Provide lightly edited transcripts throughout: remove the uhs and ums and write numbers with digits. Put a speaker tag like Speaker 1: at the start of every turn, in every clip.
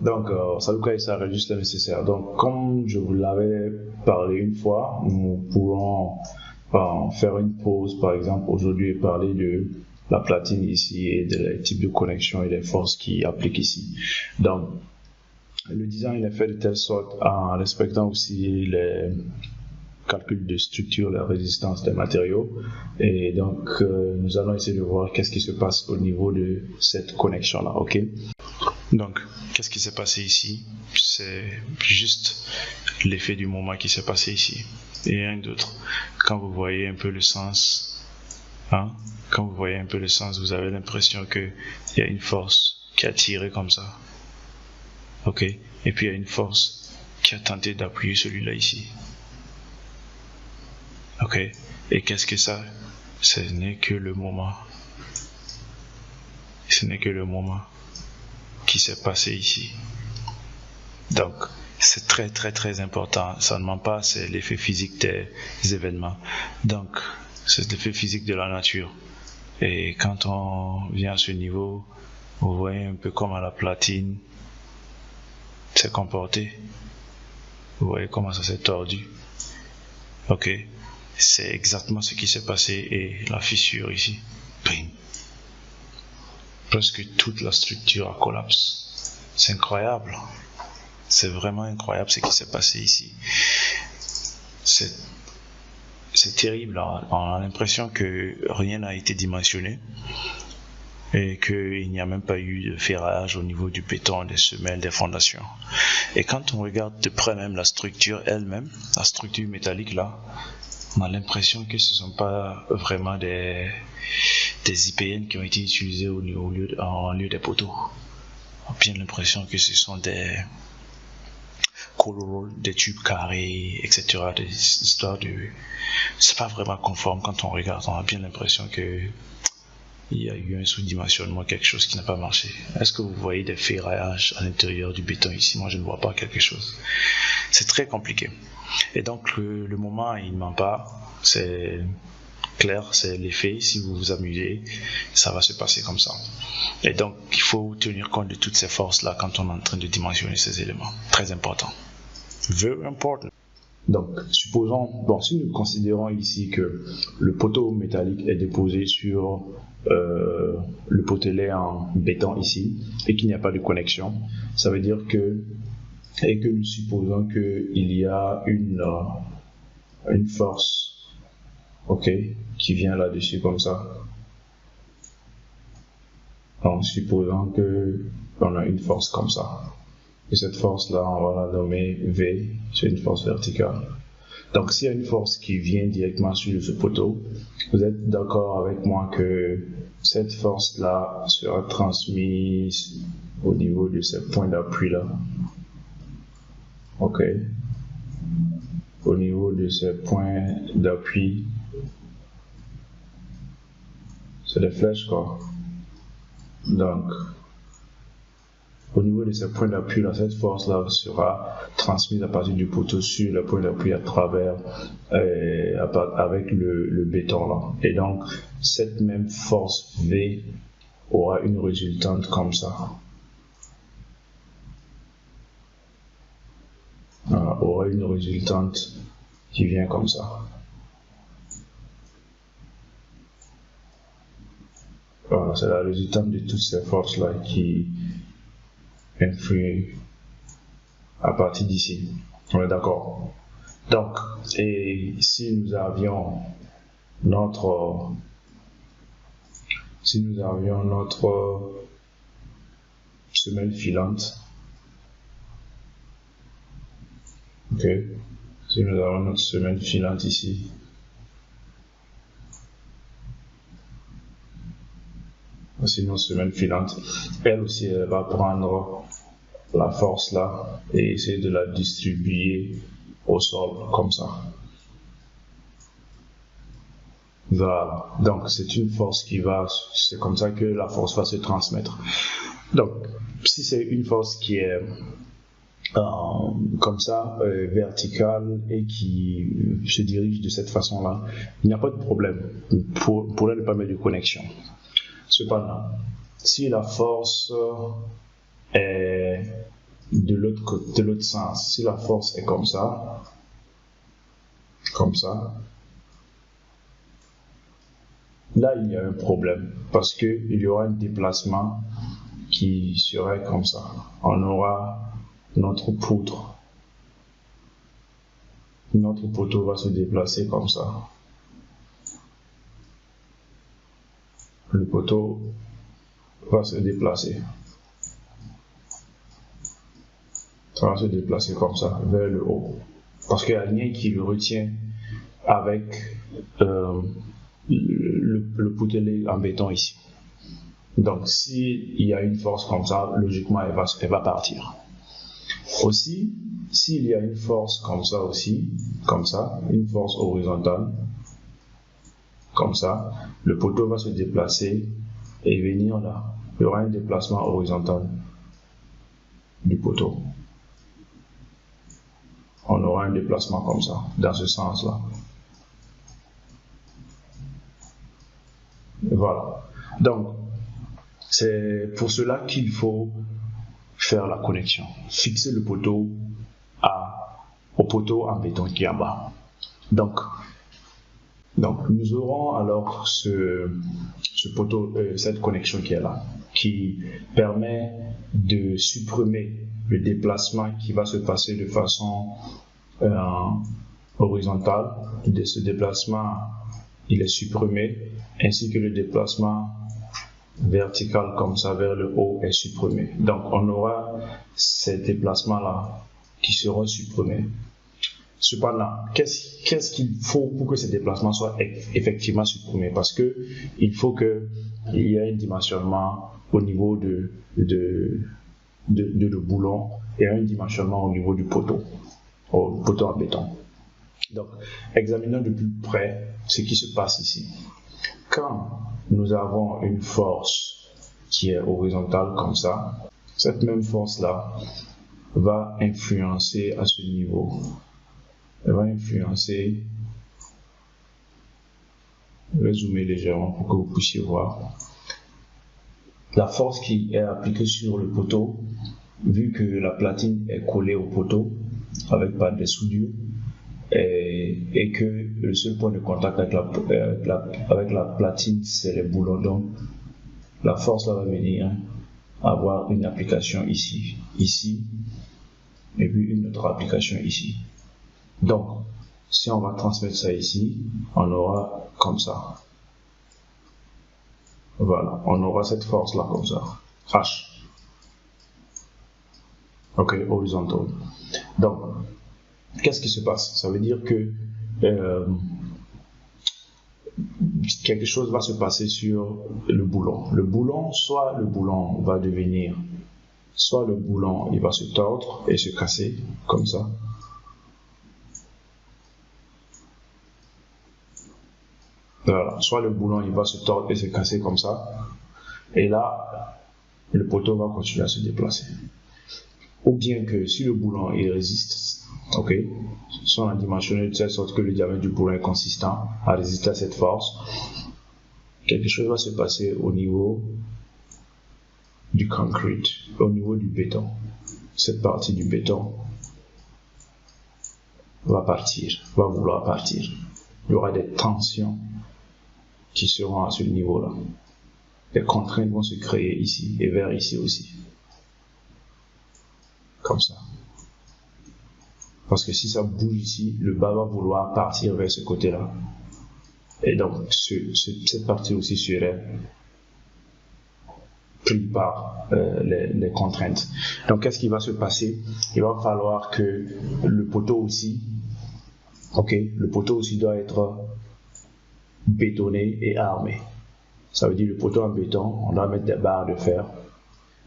Speaker 1: Donc, Saluka et ça juste le nécessaire. Donc, comme je vous l'avais parlé une fois, nous pourrons faire une pause, par exemple, aujourd'hui et parler de la platine ici et des types de connexions et des forces qui appliquent ici. Donc, le design est fait de telle sorte en respectant aussi les calculs de structure, la résistance des matériaux. Et donc, nous allons essayer de voir qu'est-ce qui se passe au niveau de cette connexion-là, ok? Donc, qu'est-ce qui s'est passé ici? C'est juste l'effet du moment qui s'est passé ici. Et rien d'autre. Quand vous voyez un peu le sens, quand vous voyez un peu le sens, vous avez l'impression qu'il y a une force qui a tiré comme ça. Ok? Et puis il y a une force qui a tenté d'appuyer celui-là ici. Ok? Et qu'est-ce que ça? Ce n'est que le moment. Ce n'est que le moment qui s'est passé ici. Donc, c'est très très très important. Ça ne ment pas, c'est l'effet physique des événements. Donc, c'est l'effet physique de la nature. Et quand on vient à ce niveau, vous voyez un peu comment la platine s'est comportée. Vous voyez comment ça s'est tordu. Ok, c'est exactement ce qui s'est passé et la fissure ici. Bing. Presque toute la structure a collapsé. C'est incroyable. C'est vraiment incroyable ce qui s'est passé ici. C'est terrible. On a l'impression que rien n'a été dimensionné et qu'il n'y a même pas eu de ferrage au niveau du béton, des semelles, des fondations. Et quand on regarde de près même la structure elle-même, la structure métallique là, on a l'impression que ce ne sont pas vraiment des IPN qui ont été utilisés en lieu des poteaux. On a bien l'impression que ce sont des des tubes carrés, etc. Des histoires de... C'est pas vraiment conforme quand on regarde. On a bien l'impression que il y a eu un sous-dimensionnement, quelque chose qui n'a pas marché. Est-ce que vous voyez des ferraillages à l'intérieur du béton ici? Moi, je ne vois pas quelque chose. C'est très compliqué. Et donc, le moment, il ne ment pas. C'est clair, c'est l'effet. Si vous vous amusez, ça va se passer comme ça. Et donc, il faut tenir compte de toutes ces forces-là quand on est en train de dimensionner ces éléments. Très important. Very important. Donc, supposons, si nous considérons ici que le poteau métallique est déposé sur le potelet en béton ici et qu'il n'y a pas de connexion, ça veut dire que, et que nous supposons qu'il y a une force, ok, qui vient là-dessus comme ça. En supposant qu'on a une force comme ça. Et cette force-là, on va la nommer V, c'est une force verticale. Donc, s'il y a une force qui vient directement sur ce poteau, vous êtes d'accord avec moi que cette force-là sera transmise au niveau de ces points d'appui-là. Ok. Au niveau de ces points d'appui, c'est des flèches, quoi. Donc, au niveau de ces points d'appui, cette force-là sera transmise à partir du poteau sur le point d'appui à travers, avec le béton là. Et donc, cette même force V aura une résultante comme ça. Aura une résultante qui vient comme ça. Voilà, c'est la résultante de toutes ces forces-là qui influent à partir d'ici. On est d'accord. Donc, et si nous avions notre semelle filante, ok, si nous avons notre semelle filante ici, voici notre semelle filante, elle aussi elle va prendre la force là et essayer de la distribuer au sol comme ça. Voilà, donc c'est une force c'est comme ça que la force va se transmettre. Donc, si c'est une force qui est comme ça, verticale et qui se dirige de cette façon-là, il n'y a pas de problème pour ne pas mettre de connexion. Cependant, si la force est de l'autre sens, si la force est comme ça, là il y a un problème parce qu'il y aura un déplacement qui serait comme ça. On aura notre poutre. Notre poteau va se déplacer comme ça. Le poteau va se déplacer. Ça va se déplacer comme ça, vers le haut. Parce qu'il y a rien qui le retient avec le poutelet en béton ici. Donc, s'il y a une force comme ça, logiquement, elle va partir. Aussi, s'il y a une force comme ça aussi, comme ça, une force horizontale, comme ça, le poteau va se déplacer et venir là. Il y aura un déplacement horizontal du poteau. On aura un déplacement comme ça, dans ce sens-là. Voilà. Donc, c'est pour cela qu'il faut faire la connexion. Fixer le poteau au poteau en béton qui est en bas. Donc nous aurons alors ce poteau, cette connexion qui est là, qui permet de supprimer le déplacement qui va se passer de façon horizontale. De ce déplacement, il est supprimé, ainsi que le déplacement vertical comme ça vers le haut est supprimé. Donc on aura ces déplacements-là qui seront supprimés. Cependant, qu'est-ce qu'il faut pour que ces déplacements soient effectivement supprimés? Parce que il faut qu'il y ait un dimensionnement au niveau de le boulon et un dimensionnement au niveau du poteau en béton. Donc, examinons de plus près ce qui se passe ici. Quand nous avons une force qui est horizontale comme ça, cette même force-là va influencer à ce niveau. Elle va influencer, je vais zoomer légèrement pour que vous puissiez voir. La force qui est appliquée sur le poteau, vu que la platine est collée au poteau avec pas de soudure, et que le seul point de contact avec la platine, c'est les boulons. Donc, la force là va venir avoir une application ici, et puis une autre application ici. Donc, si on va transmettre ça ici, on aura comme ça. Voilà, on aura cette force là comme ça. H. Ok, horizontal. Donc, qu'est-ce qui se passe? Ça veut dire que quelque chose va se passer sur le boulon. Le boulon, soit le boulon va devenir, soit le boulon il va se tordre et se casser comme ça. Voilà. Soit le boulon il va se tordre et se casser comme ça, et là le poteau va continuer à se déplacer. Ou bien que si le boulon il résiste, ok, si on a dimensionné de telle sorte que le diamètre du boulon est consistant à résister à cette force, quelque chose va se passer au niveau du concrete, au niveau du béton. Cette partie du béton va vouloir partir. Il y aura des tensions qui seront à ce niveau-là. Les contraintes vont se créer ici et vers ici aussi. Comme ça. Parce que si ça bouge ici, le bas va vouloir partir vers ce côté-là. Et donc, cette partie aussi serait prise par les contraintes. Donc, qu'est-ce qui va se passer? Il va falloir que le poteau aussi, le poteau aussi doit être bétonné et armé. Ça veut dire le poteau en béton, on doit mettre des barres de fer.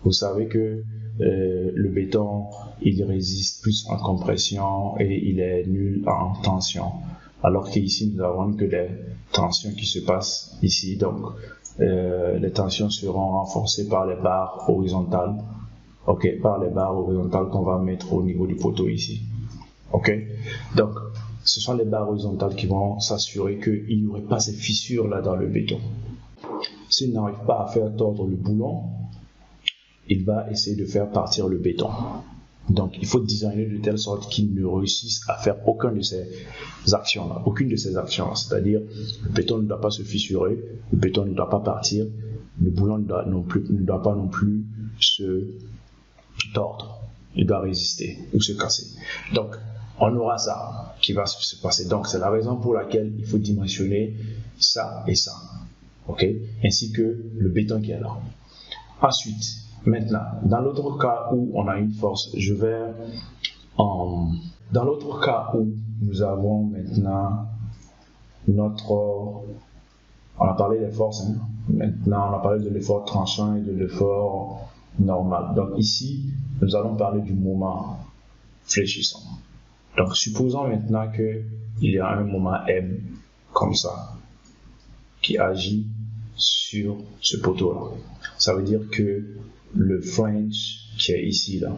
Speaker 1: Vous savez que le béton, il résiste plus en compression et il est nul en tension. Alors qu'ici, nous avons que des tensions qui se passent ici. Donc, les tensions seront renforcées par les barres horizontales Ok, par les barres horizontales qu'on va mettre au niveau du poteau ici. Ok, donc ce sont les barres horizontales qui vont s'assurer qu'il n'y aurait pas ces fissures là dans le béton. S'il n'arrive pas à faire tordre le boulon, il va essayer de faire partir le béton. Donc il faut designer de telle sorte qu'il ne réussisse à faire aucune de ces actions-là. C'est-à-dire le béton ne doit pas se fissurer, le béton ne doit pas partir, le boulon ne doit pas non plus se tordre, il doit résister ou se casser. Donc on aura ça qui va se passer. Donc c'est la raison pour laquelle il faut dimensionner ça et ça, ok, ainsi que le béton qui est là. Ensuite, maintenant, dans l'autre cas où on a une force, dans l'autre cas où nous avons maintenant on a parlé des forces, hein. Maintenant on a parlé de l'effort tranchant et de l'effort normal. Donc ici, nous allons parler du moment fléchissant. Donc supposons maintenant qu'il y a un moment M comme ça qui agit sur ce poteau là. Ça veut dire que le flange qui est ici là,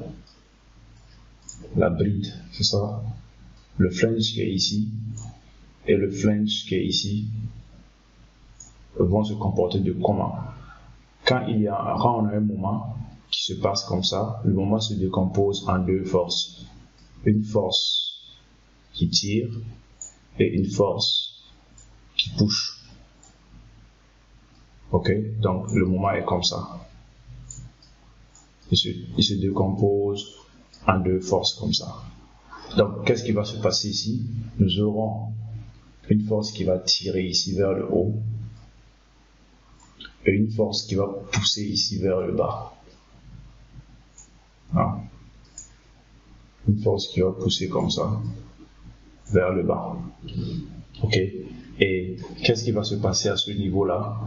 Speaker 1: la bride, c'est ça, le flange qui est ici et le flange qui est ici vont se comporter de comment? Quand on a un moment qui se passe comme ça, le moment se décompose en deux forces. Une force qui tire et une force qui push. Ok, donc le moment est comme ça. Il se décompose en deux forces comme ça. Donc qu'est-ce qui va se passer ici? Nous aurons une force qui va tirer ici vers le haut et une force qui va pousser ici vers le bas. Ah. Une force qui va pousser comme ça vers le bas. Ok. Et qu'est-ce qui va se passer à ce niveau-là?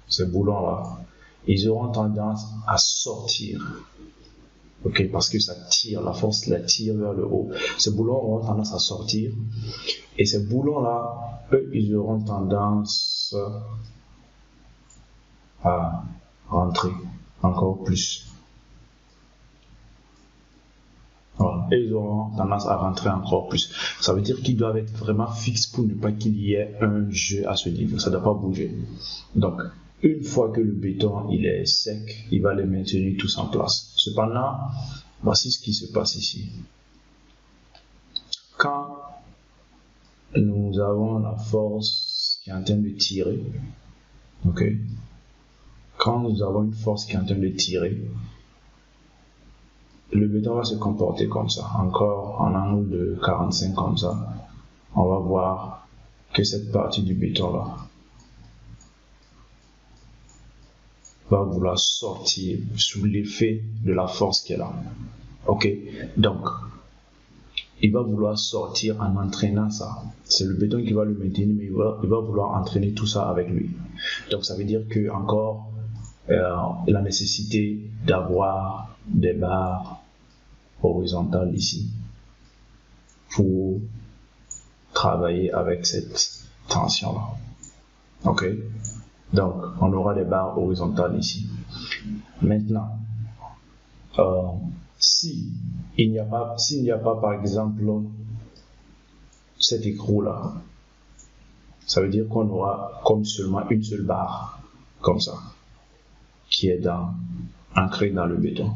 Speaker 1: Ces boulons-là, ils auront tendance à sortir. Ok, parce que ça tire, la force la tire vers le haut. Ces boulons auront tendance à sortir. Et ces boulons-là, eux, ils auront tendance à rentrer encore plus. Voilà. Et ils auront tendance à rentrer encore plus. Ça veut dire qu'ils doivent être vraiment fixes pour ne pas qu'il y ait un jeu à ce niveau. Ça ne doit pas bouger. Donc, une fois que le béton il est sec, il va les maintenir tous en place. Cependant, voici ce qui se passe ici. Quand nous avons la force qui est en train de tirer, ok, quand nous avons une force qui est en train de tirer, le béton va se comporter comme ça, encore en angle de 45 comme ça. On va voir que cette partie du béton là va vouloir sortir sous l'effet de la force qui est là. Ok, donc il va vouloir sortir en entraînant ça. C'est le béton qui va le maintenir, mais il va vouloir entraîner tout ça avec lui. Donc ça veut dire que encore la nécessité d'avoir des barres horizontales ici pour travailler avec cette tension là. Ok, donc on aura des barres horizontales ici. Maintenant, s'il n'y a pas par exemple cet écrou là, ça veut dire qu'on aura comme seulement une seule barre comme ça qui est ancrée dans le béton.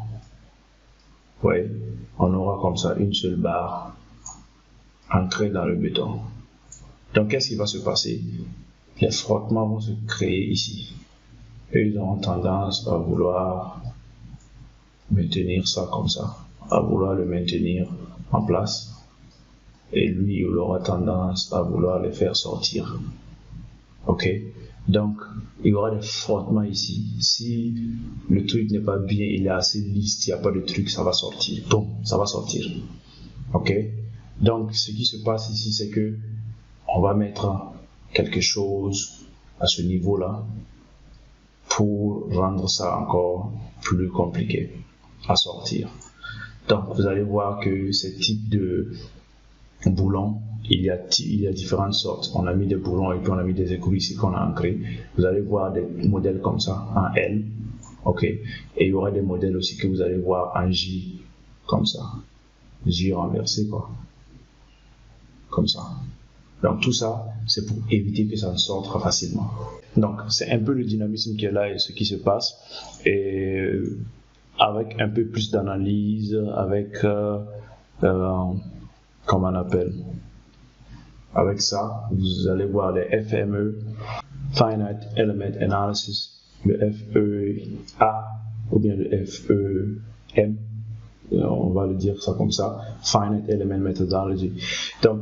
Speaker 1: Oui, on aura comme ça une seule barre ancrée dans le béton. Donc qu'est-ce qui va se passer? Les frottements vont se créer ici et ils auront tendance à vouloir maintenir ça comme ça, à vouloir le maintenir en place, et lui il aura tendance à vouloir les faire sortir. Ok, donc il y aura des frottements ici. Si le truc n'est pas bien, il est assez lisse, il n'y a pas de truc, ça va sortir. Bon, ça va sortir. Ok, donc ce qui se passe ici, c'est que on va mettre quelque chose à ce niveau là pour rendre ça encore plus compliqué à sortir. Donc vous allez voir que ce type de boulon il y a différentes sortes. On a mis des boulons et puis on a mis des écrous ici qu'on a ancrés. Vous allez voir des modèles comme ça en L, ok. Et il y aura des modèles aussi que vous allez voir en J, comme ça. J renversé, quoi. Comme ça. Donc tout ça, c'est pour éviter que ça ne sorte facilement. Donc c'est un peu le dynamisme qui est là et ce qui se passe. Et avec un peu plus d'analyse, avec comment on appelle, avec ça, vous allez voir les FME, Finite Element Analysis, le FEA ou bien le FEM, on va le dire ça comme ça, Finite Element Methodology. Donc,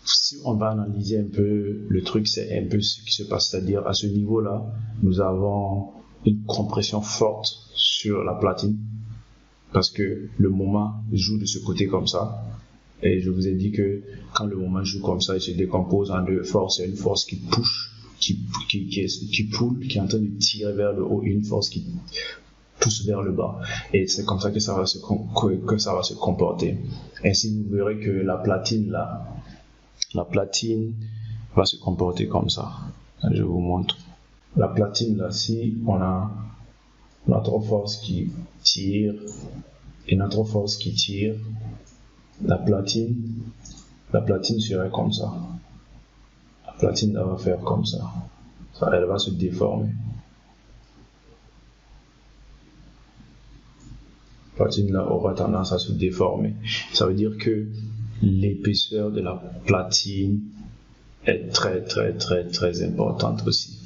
Speaker 1: si on va analyser un peu le truc, c'est un peu ce qui se passe, c'est-à-dire à ce niveau-là, nous avons une compression forte sur la platine parce que le moment joue de ce côté comme ça. Et je vous ai dit que quand le moment joue comme ça, il se décompose en deux forces. Il y a une force qui push, qui pull, qui est en train de tirer vers le haut, et une force qui pousse vers le bas. Et c'est comme ça que ça va se comporter. Ainsi, vous verrez que la platine va se comporter comme ça. Je vous montre. La platine là, si on a notre force qui tire et notre force qui tire, la platine serait comme ça. La platine elle va faire comme ça. Elle va se déformer. La platine là aura tendance à se déformer. Ça veut dire que l'épaisseur de la platine est très importante aussi.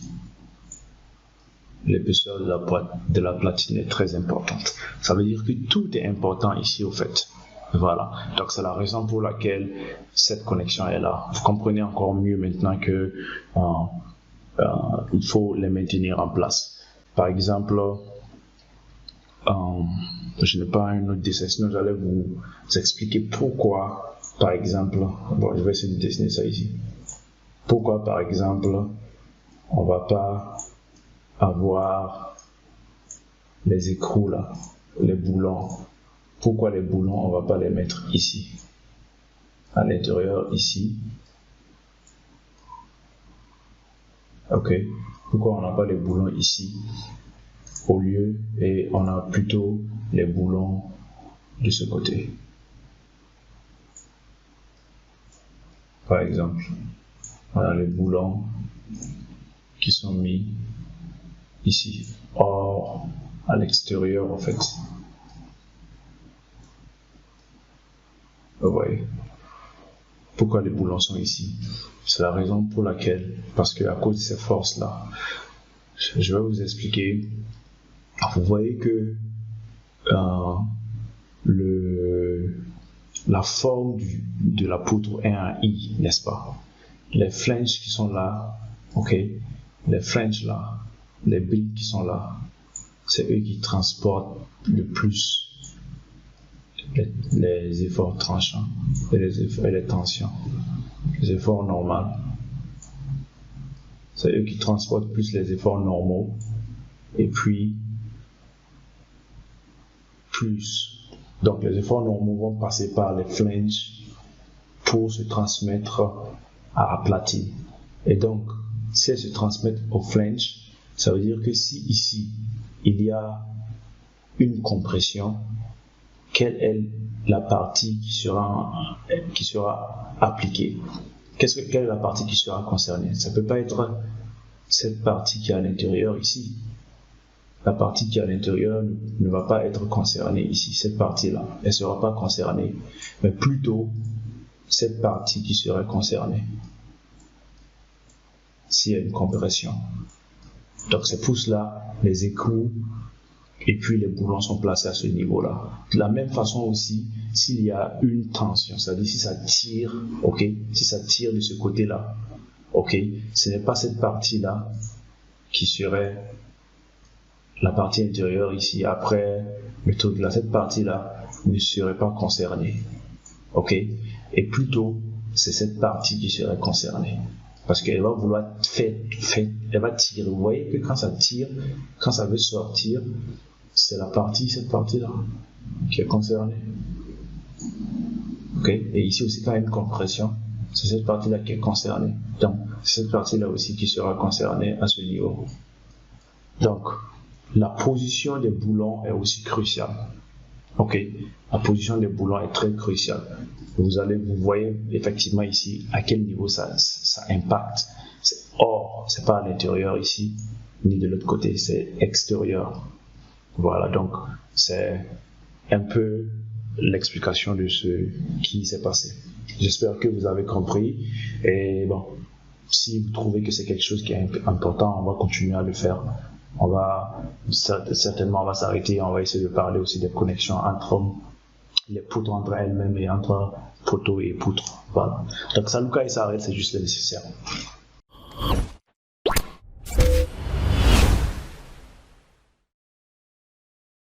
Speaker 1: L'épaisseur de la platine est très importante. Ça veut dire que tout est important ici au fait. Voilà. Donc c'est la raison pour laquelle cette connexion est là. Vous comprenez encore mieux maintenant que il faut les maintenir en place. Par exemple, je n'ai pas un autre dessin, sinon j'allais vous expliquer pourquoi, par exemple, bon, je vais essayer de dessiner ça ici. Pourquoi, par exemple, on va pas avoir les écrous là, les boulons. Pourquoi les boulons, on va pas les mettre ici, à l'intérieur ici. Ok. Pourquoi on n'a pas les boulons ici au lieu et on a plutôt les boulons de ce côté. Par exemple, on a les boulons qui sont mis ici, or à l'extérieur en fait. Vous voyez. Pourquoi les boulons sont ici? C'est la raison pour laquelle, parce que à cause de ces forces-là, je vais vous expliquer. Vous voyez que la forme de la poutre est un I, n'est-ce pas? Les flanges qui sont là, ok, les flanges là, les briques qui sont là, c'est eux qui transportent le plus les efforts tranchants et les tensions, les efforts normaux. C'est eux qui transportent plus les efforts normaux et puis plus. Donc les efforts normaux vont passer par les flanges pour se transmettre à la platine. Et donc, si elles se transmettent aux flanges, ça veut dire que si ici, il y a une compression, quelle est la partie qui sera appliquée? Quelle est la partie qui sera concernée? Ça ne peut pas être cette partie qui est à l'intérieur ici. La partie qui est à l'intérieur ne va pas être concernée ici. Cette partie-là, elle ne sera pas concernée. Mais plutôt, cette partie qui serait concernée. S'il y a une compression. Donc c'est pour cela, les écrous et puis les boulons sont placés à ce niveau-là. De la même façon aussi, s'il y a une tension, c'est-à-dire si ça tire, ok, si ça tire de ce côté-là, ok, ce n'est pas cette partie-là qui serait la partie intérieure ici. Après le truc là, cette partie-là ne serait pas concernée, ok, et plutôt c'est cette partie qui serait concernée. Parce qu'elle va vouloir elle va tirer. Vous voyez que quand ça tire, quand ça veut sortir, c'est cette partie-là, qui est concernée. Ok. Et ici aussi, quand il y a une compression, c'est cette partie-là qui est concernée. Donc, c'est cette partie-là aussi qui sera concernée à ce niveau. Donc, la position des boulons est aussi cruciale. Ok, la position des boulons est très cruciale. Vous voyez effectivement ici à quel niveau ça impacte. Or, c'est pas à l'intérieur ici, ni de l'autre côté, c'est extérieur. Voilà, donc c'est un peu l'explication de ce qui s'est passé. J'espère que vous avez compris. Et bon, si vous trouvez que c'est quelque chose qui est important, on va continuer à le faire. Certainement, on va s'arrêter, on va essayer de parler aussi des connexions entre les poutres entre elles-mêmes et entre poteau et poutre. Voilà. Donc, Saluka et Sarel, c'est juste le nécessaire.